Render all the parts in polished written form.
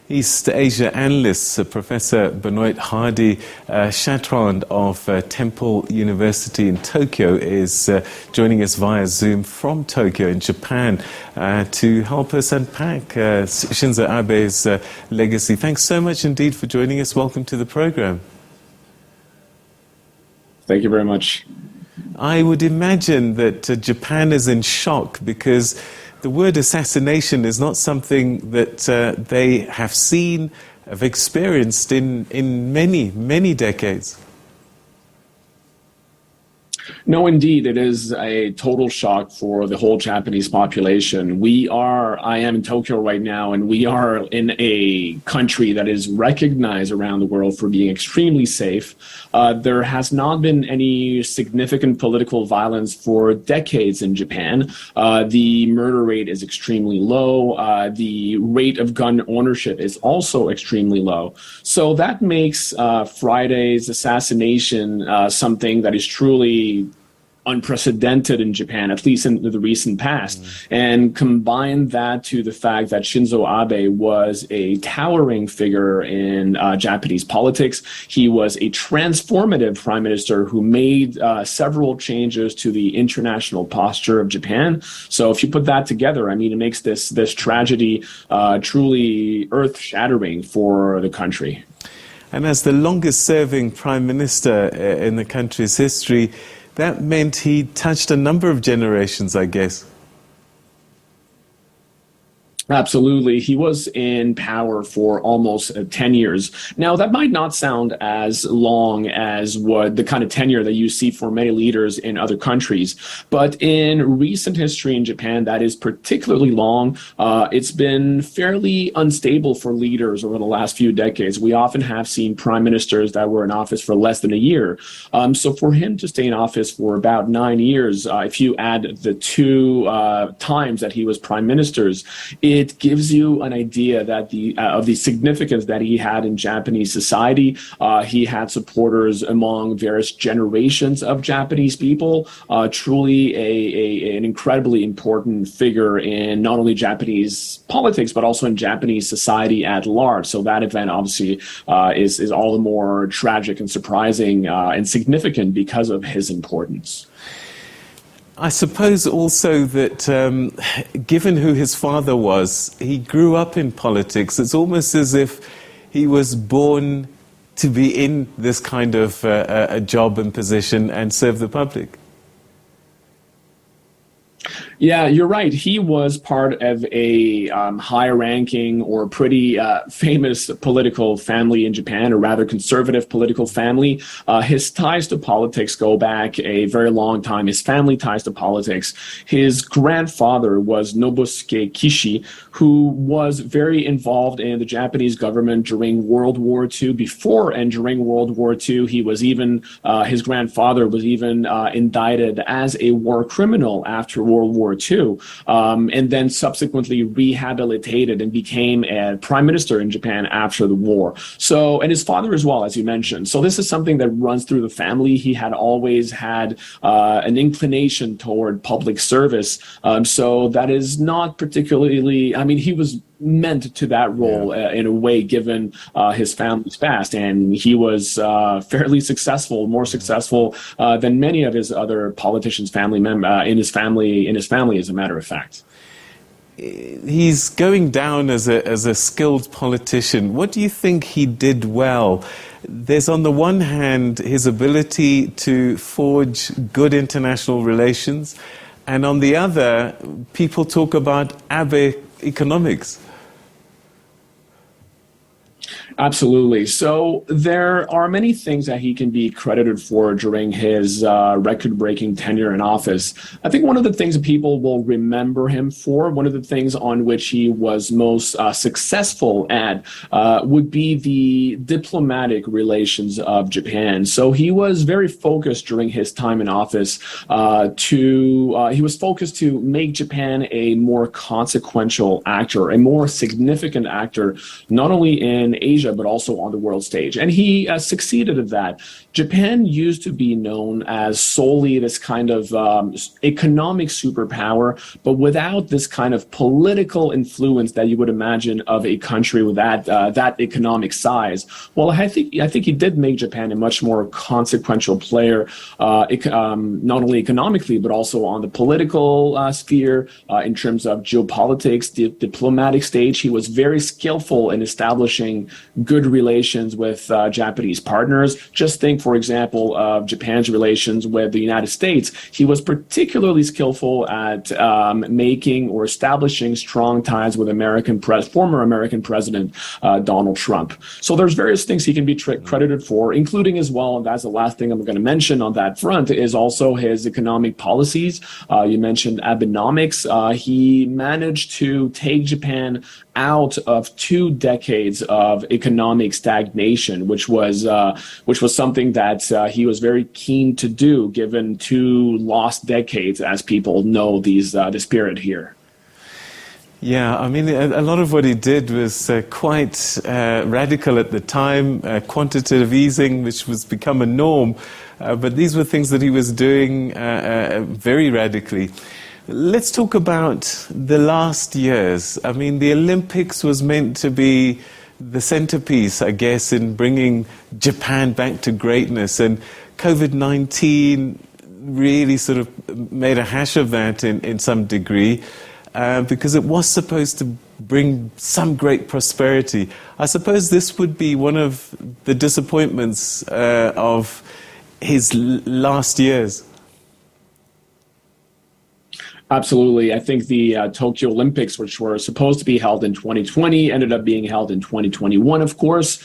East Asia analyst, Professor Benoit Hardy-Chartrand of Temple University in Tokyo is joining us via Zoom from Tokyo in Japan to help us unpack Shinzo Abe's legacy. Thanks so much indeed for joining us. Welcome to the program. Thank you very much. I would imagine that Japan is in shock because the word assassination is not something that they have seen, have experienced in many, many decades. No, indeed, it is a total shock for the whole Japanese population. I am in Tokyo right now, and we are in a country that is recognized around the world for being extremely safe. There has not been any significant political violence for decades in Japan. The murder rate is extremely low. The rate of gun ownership is also extremely low. So that makes Friday's assassination something that is truly unprecedented in Japan, at least in the recent past. And combine that to the fact that Shinzo Abe was a towering figure in Japanese politics. He was a transformative prime minister who made several changes to the international posture of Japan. So if you put that together, I mean, it makes this tragedy truly earth-shattering for the country. And as the longest-serving prime minister in the country's history, that meant he touched a number of generations, I guess. Absolutely. He was in power for almost 10 years. Now, that might not sound as long as what the kind of tenure that you see for many leaders in other countries. But in recent history in Japan, that is particularly long. It's been fairly unstable for leaders over the last few decades. We often have seen prime ministers that were in office for less than a year. So for him to stay in office for about 9 years, if you add the two times that he was prime ministers, it gives you an idea that of the significance that he had in Japanese society. He had supporters among various generations of Japanese people. Truly an incredibly important figure in not only Japanese politics, but also in Japanese society at large. So that event obviously is all the more tragic and surprising and significant because of his importance. I suppose also that given who his father was, he grew up in politics. It's almost as if he was born to be in this kind of a job and position and serve the public. Yeah, you're right. He was part of a high-ranking or pretty famous political family in Japan, a rather conservative political family. His ties to politics go back a very long time. His family ties to politics. His grandfather was Nobusuke Kishi, who was very involved in the Japanese government during World War II. Before and during World War II, he was even his grandfather was even indicted as a war criminal after World War II, and then subsequently rehabilitated and became a prime minister in Japan after the war. So, and his father as well, as you mentioned. So this is something that runs through the family. He had always had an inclination toward public service. So that is not particularly, I mean, he was meant to that role in a way, given his family's past, and he was fairly successful, more successful than many of his other politicians' family in his family, as a matter of fact. He's going down as a skilled politician. What do you think he did well? There's on the one hand his ability to forge good international relations, and on the other, people talk about Abe economics. Absolutely. So there are many things that he can be credited for during his record-breaking tenure in office. I think one of the things that people will remember him for, one of the things on which he was most successful at, would be the diplomatic relations of Japan. So he was very focused during his time in office he was focused to make Japan a more consequential actor, a more significant actor, not only in Asia, Asia, but also on the world stage. And he succeeded at that. Japan used to be known as solely this kind of economic superpower, but without this kind of political influence that you would imagine of a country with that economic size. Well, I think he did make Japan a much more consequential player, not only economically, but also on the political sphere, in terms of geopolitics, the diplomatic stage. He was very skillful in establishing good relations with Japanese partners. Just think, for example, of Japan's relations with the United States. He was particularly skillful at making or establishing strong ties with former American President Donald Trump. So there's various things he can be credited for, including as well, and that's the last thing I'm going to mention on that front, is also his economic policies. You mentioned Abenomics. He managed to take Japan out of 2 decades of economic stagnation, which was something that he was very keen to do, given 2 lost decades, as people know this period here. Yeah, I mean, a lot of what he did was quite radical at the time, quantitative easing, which was become a norm, but these were things that he was doing very radically. Let's talk about the last years. I mean, the Olympics was meant to be the centerpiece, I guess, in bringing Japan back to greatness, and COVID-19 really sort of made a hash of that in some degree, because it was supposed to bring some great prosperity. I suppose this would be one of the disappointments of his last years. Absolutely. I think the Tokyo Olympics, which were supposed to be held in 2020, ended up being held in 2021, of course.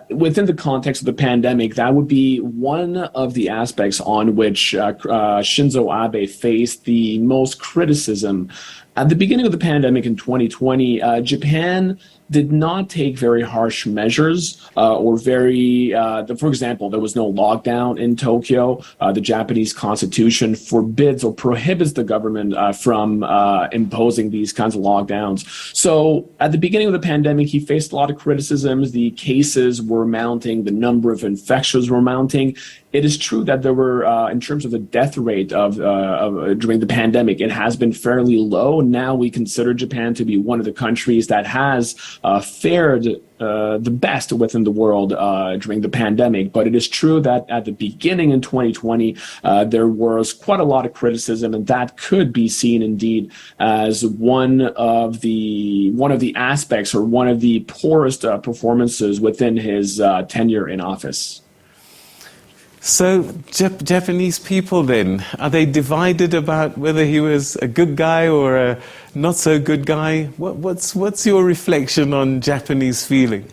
Within the context of the pandemic, that would be one of the aspects on which Shinzo Abe faced the most criticism. At the beginning of the pandemic in 2020, Japan did not take very harsh measures for example, there was no lockdown in Tokyo. The Japanese constitution forbids or prohibits the government from imposing these kinds of lockdowns. So at the beginning of the pandemic, he faced a lot of criticisms. The cases were mounting, the number of infections were mounting. It is true that there were, in terms of the death rate during the pandemic, it has been fairly low. Now we consider Japan to be one of the countries that has fared the best within the world during the pandemic. But it is true that at the beginning in 2020, there was quite a lot of criticism, and that could be seen indeed as one of the aspects or one of the poorest performances within his tenure in office. So Japanese people then, are they divided about whether he was a good guy or a not so good guy? What's your reflection on Japanese feeling?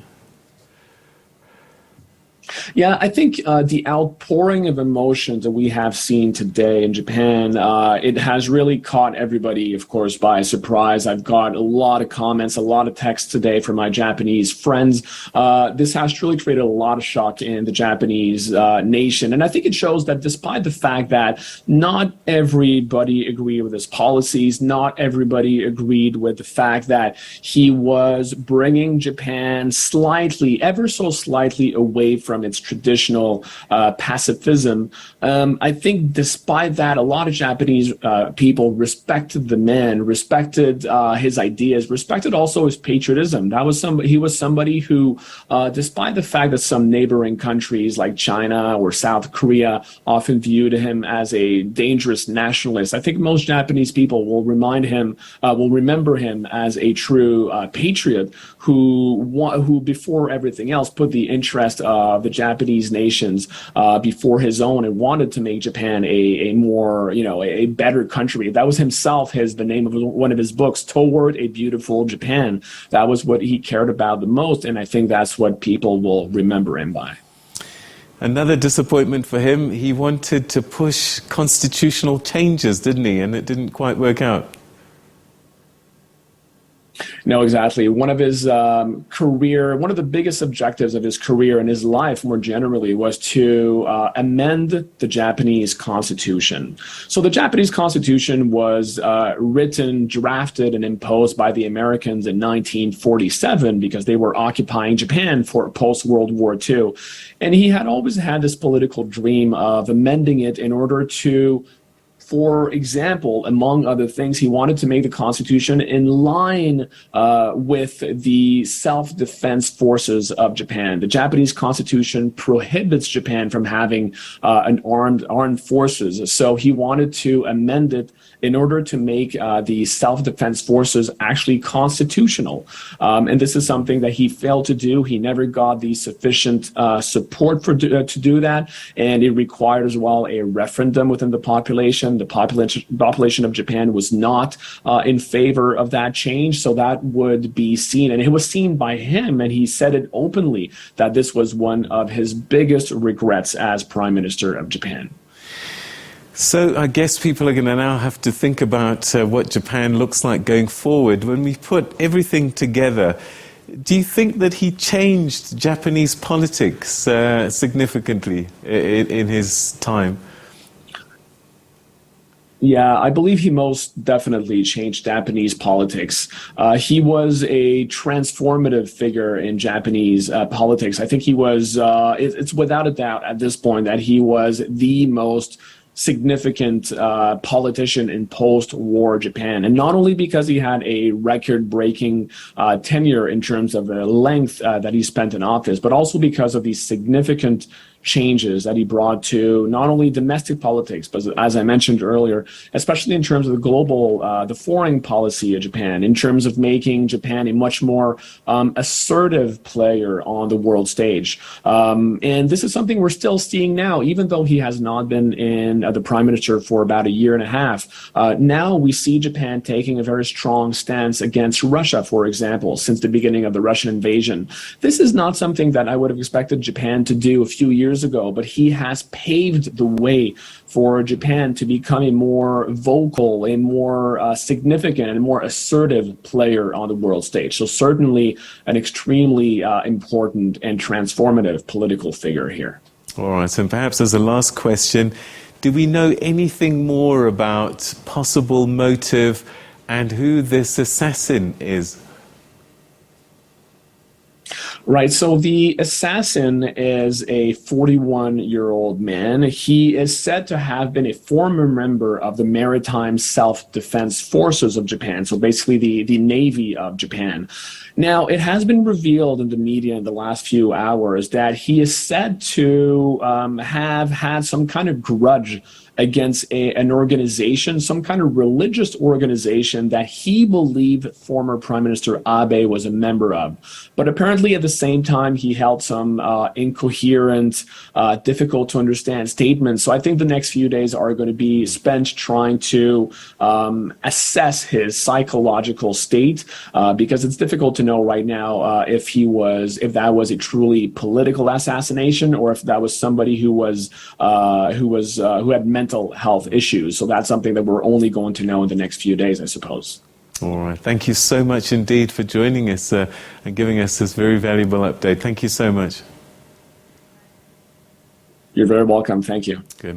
Yeah, I think the outpouring of emotions that we have seen today in Japan, it has really caught everybody, of course, by surprise. I've got a lot of comments, a lot of texts today from my Japanese friends. This has truly created a lot of shock in the Japanese nation. And I think it shows that despite the fact that not everybody agreed with his policies, not everybody agreed with the fact that he was bringing Japan ever so slightly away from its traditional pacifism. I think despite that, a lot of Japanese people respected the man, respected his ideas, respected also his patriotism. He was somebody who, despite the fact that some neighboring countries like China or South Korea often viewed him as a dangerous nationalist, I think most Japanese people will remember him as a true patriot who before everything else put the interest of the Japanese nations before his own, and wanted to make Japan a more, a better country. That was the name of one of his books, Toward a Beautiful Japan. That was what he cared about the most, and I think that's what people will remember him by. Another disappointment for him, he wanted to push constitutional changes, didn't he? And it didn't quite work out. No, exactly. One of his one of the biggest objectives of his career and his life more generally was to amend the Japanese constitution. So the Japanese constitution was written, drafted, and imposed by the Americans in 1947 because they were occupying Japan for post-World War II. And he had always had this political dream of amending it in order to, for example, among other things, he wanted to make the Constitution in line with the self-defense forces of Japan. The Japanese Constitution prohibits Japan from having an armed forces. So he wanted to amend it in order to make the self-defense forces actually constitutional. And this is something that he failed to do. He never got the sufficient support to do that. And it required as well a referendum within the population. The population of Japan was not in favor of that change. So that would be seen, and it was seen by him, and he said it openly, that this was one of his biggest regrets as Prime Minister of Japan. So I guess people are going to now have to think about what Japan looks like going forward. When we put everything together, do you think that he changed Japanese politics significantly in his time? Yeah, I believe he most definitely changed Japanese politics. He was a transformative figure in Japanese politics. I think he was, it's without a doubt at this point that he was the most significant politician in post-war Japan. And not only because he had a record-breaking tenure in terms of the length that he spent in office, but also because of these significant changes that he brought to not only domestic politics, but as I mentioned earlier, especially in terms of the global, the foreign policy of Japan, in terms of making Japan a much more assertive player on the world stage. And this is something we're still seeing now, even though he has not been in the prime minister for about a year and a half. Now we see Japan taking a very strong stance against Russia, for example, since the beginning of the Russian invasion. This is not something that I would have expected Japan to do a few years ago, but he has paved the way for Japan to become a more vocal, a more significant, and more assertive player on the world stage. So certainly an extremely important and transformative political figure here. All right, and perhaps as a last question, do we know anything more about possible motive and who this assassin is? Right. So the assassin is a 41-year-old man. He is said to have been a former member of the Maritime Self-Defense Forces of Japan, so basically the Navy of Japan. Now, it has been revealed in the media in the last few hours that he is said to have had some kind of grudge against an organization, some kind of religious organization that he believed former Prime Minister Abe was a member of. But apparently at the same time, he held some incoherent, difficult to understand statements. So I think the next few days are going to be spent trying to assess his psychological state, because it's difficult to know right now if that was a truly political assassination, or if that was somebody who had mental health issues. So that's something that we're only going to know in the next few days, I suppose. All right. Thank you so much indeed for joining us and giving us this very valuable update. Thank you so much. You're very welcome. Thank you. Good.